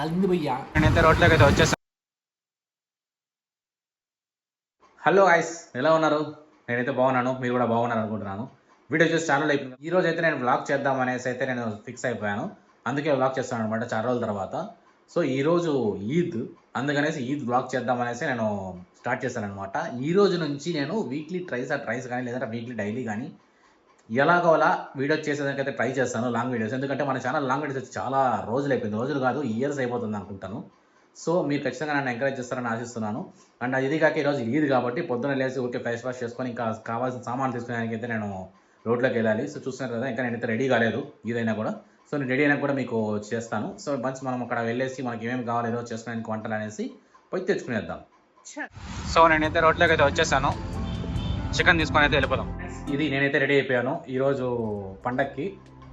కాలింది భయ్యా. నేనైతే రోడ్లోకి అయితే వచ్చేసాను. హలో గైస్, ఎలా ఉన్నారు? నేనైతే బాగున్నాను, మీరు కూడా బాగున్నారు అనుకుంటున్నాను. వీడియో చూసి చాలా అయిపోయింది. ఈ రోజు అయితే నేను వ్లాగ్ చేద్దాం అనేసి అయితే నేను ఫిక్స్ అయిపోయాను. అందుకే వ్లాగ్ చేస్తాను అనమాట చాలా రోజుల తర్వాత. సో ఈరోజు ఈద్, అందుకనేసి ఈద్ వ్లాగ్ చేద్దాం అనేసి నేను స్టార్ట్ చేశాను అనమాట. ఈ రోజు నుంచి నేను వీక్లీ ట్రైస్ కానీ లేదంటే వీక్లీ డైలీ కానీ ఎలాగోలా వీడియోస్ చేసేదానికైతే ట్రై చేస్తాను, లాంగ్ వీడియోస్. ఎందుకంటే మన ఛానల్ లాంగ్ వీడియోస్ వచ్చి చాలా రోజులు అయిపోయింది, రోజులు కాదు ఇయర్స్ అయిపోతుంది అనుకుంటాను. సో మీరు ఖచ్చితంగా నన్ను ఎంకరేజ్ చేస్తారని ఆశిస్తున్నాను. అండ్ ఇది కాక ఈరోజు ఈద్ కాబట్టి పొద్దున్న లేచి ఊరికే ఫేస్ వాష్ చేసుకొని ఇంకా కావాల్సిన సామాన్లు తీసుకునేదానికి అయితే నేను రోడ్లోకి వెళ్ళాలి. సో చూస్తున్నారు కదా, ఇంకా నేనైతే రెడీ కాలేదు ఈదైనా కూడా. సో నేను రెడీ అయినా కూడా మీకు చేస్తాను. సో మంచి మనం అక్కడ వెళ్ళేసి మనకి ఏమేమి కావాలి ఈరోజు చేసుకోవడానికి వంటలు అనేసి పోయి తెచ్చుకునేద్దాం. సో నేనైతే రోడ్లోకి అయితే వచ్చేసాను, చికెన్ తీసుకొని అయితే వెళ్ళిపోదాం. ఇది నేనైతే రెడీ అయిపోయాను ఈరోజు పండక్కి.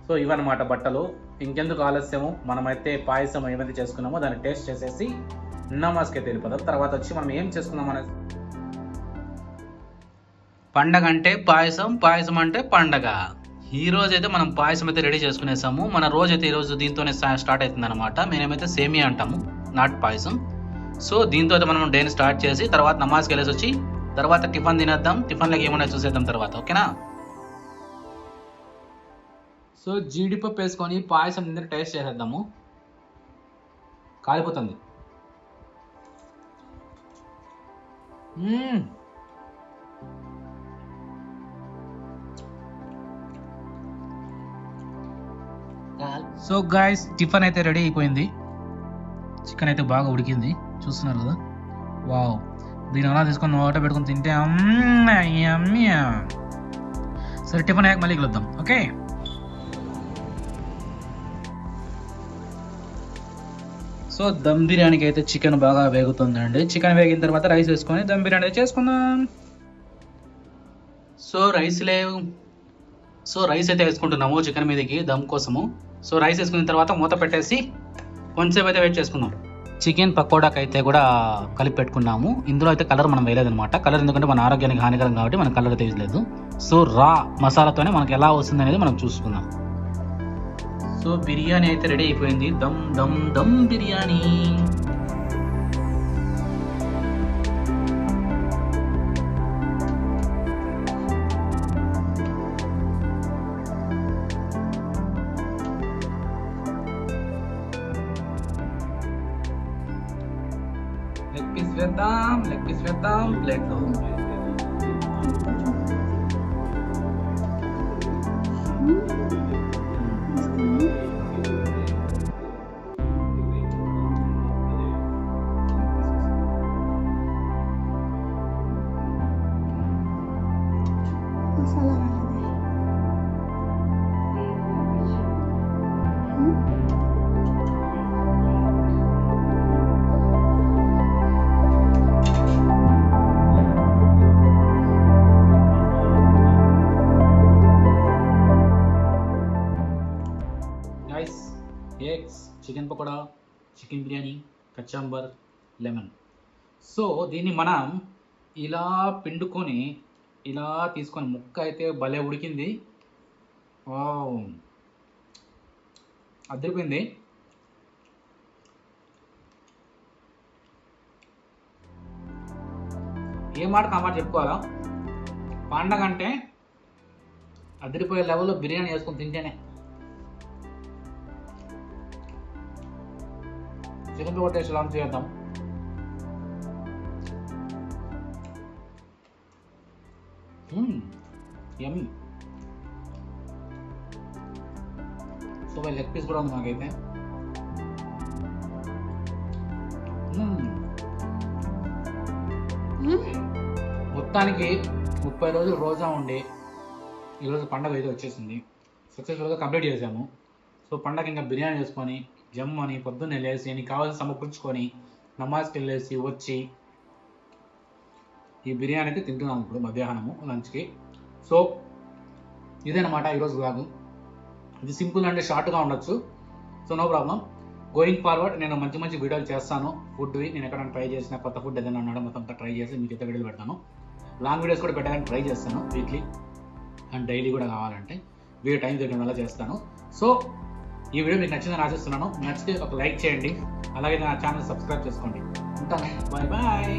సో ఇవన్నమాట బట్టలు. ఇంకెందుకు ఆలస్యము, మనమైతే పాయసం ఏమైతే చేసుకున్నామో దాన్ని టేస్ట్ చేసేసి నమాజ్కి అయితే వెళ్ళిపోదాం. తర్వాత వచ్చి మనం ఏం చేసుకుందాం అనేది. పండగ అంటే పాయసం, పాయసం అంటే పండగ. ఈ రోజు అయితే మనం పాయసం అయితే రెడీ చేసుకునేసాము. మన రోజు అయితే ఈరోజు దీంతోనే స్టార్ట్ అవుతుంది అనమాట. మేమేమైతే సేమియా అంటాము, నాట్ పాయసం. సో దీంతో అయితే మనం డేని స్టార్ట్ చేసి తర్వాత నమాజ్కి వెళ్ళేసి వచ్చి తర్వాత టిఫిన్ తినేద్దాం. టిఫిన్లోకి ఏమన్నా చూసేద్దాం తర్వాత, ఓకేనా? సో జీడిపప్పు వేసుకొని పాయసం తింటే టేస్ట్ చేసేద్దాము. కాలిపోతుంది. సో గాయ్స్, టిఫిన్ అయితే రెడీ అయిపోయింది. చికెన్ అయితే బాగా ఉడికింది, చూస్తున్నారు కదా. వావ్, దీని అలా తీసుకొని నోట పెట్టుకొని తింటే సరే, టిఫిన్ అయ్యాక మళ్ళీ కలుద్దాం, ఓకే? సో దమ్ బిర్యానీకి అయితే చికెన్ బాగా వేగుతుందండి. చికెన్ వేగిన తర్వాత రైస్ వేసుకొని దమ్ బిర్యానీ చేసుకుందాం. సో రైస్ అయితే వేసుకుంటున్నాము చికెన్ మీదకి దమ్ కోసము. సో రైస్ వేసుకున్న తర్వాత మూత పెట్టేసి కొంచెంసేపు అయితే వెయిట్ చేసుకుందాం. చికెన్ పకోడాకి అయితే కూడా కలిపి పెట్టుకున్నాము. ఇందులో అయితే కలర్ మనం వేయలేదనమాట. కలర్ ఎందుకంటే మన ఆరోగ్యానికి హానికరం కాబట్టి మనం కలర్ అయితే వేయలేదు. సో రా మసాలాతోనే మనకి ఎలా వస్తుంది అనేది మనం చూసుకుందాం. సో బిర్యానీ అయితే రెడీ అయిపోయింది. దమ్ దమ్ దమ్ బిర్యానీ. లెగ్ పీస్ వేద్దాం ప్లేట్లో. Eggs, chicken pakora, chicken biryani, kachumber, lemon. So దీన్ని మనం ఇలా పిండుకొని ఇలా తీసుకొని ముక్క అయితే భలే ఉడికింది. అదిరిపోయింది. ఏ మాట ఆ మాట చెప్పుకోవాలా, పండగ అంటే అదిరిపోయే లెవెల్లో బిర్యానీ వేసుకొని తింటేనే. చికెన్ పకోడా టేస్ట్ లాంచ్ చేద్దాం. యమ్మీ. సో లెగ్ పీస్ కూడా ఉంది మాకైతే. మొత్తానికి 30 రోజులు రోజా ఉండి ఈరోజు పండగ అయితే వచ్చేసింది. సక్సెస్ఫుల్గా కంప్లీట్ చేసాము. సో పండగ ఇంకా బిర్యానీ చేసుకొని జమ్మని పొద్దున్నే లేచి నీకు కావాల్సిన సమకూర్చుకొని నమాజ్కి వెళ్ళేసి వచ్చి ఈ బిర్యానీ అయితే తింటున్నాము ఇప్పుడు మధ్యాహ్నము లంచ్కి. సో ఇదేనమాట ఈరోజు వ్లాగ్. ఇది సింపుల్ అంటే షార్ట్గా ఉండొచ్చు. So no problem. Going forward నేను మంచి మంచి వీడియోలు చేస్తాను. ఫుడ్వి నేను ఎక్కడైనా ట్రై చేసిన కొత్త ఫుడ్ ఏదైనా ఉన్నాడో మొత్తం ట్రై చేసి మీకు అయితే వీడియోలు పెడతాను. లాంగ్ వీడియోస్ కూడా పెట్టడానికి ట్రై చేస్తాను, వీక్లీ అండ్ డైలీ కూడా కావాలంటే. వీడియో టైం దొరికిన వల్ల చేస్తాను. సో ఈ వీడియో మీకు నచ్చిందని ఆశిస్తున్నాను. నచ్చితే ఒక లైక్ చేయండి, అలాగే నా ఛానల్ సబ్స్క్రైబ్ చేసుకోండి. ఉంటాను, బాయ్ బాయ్.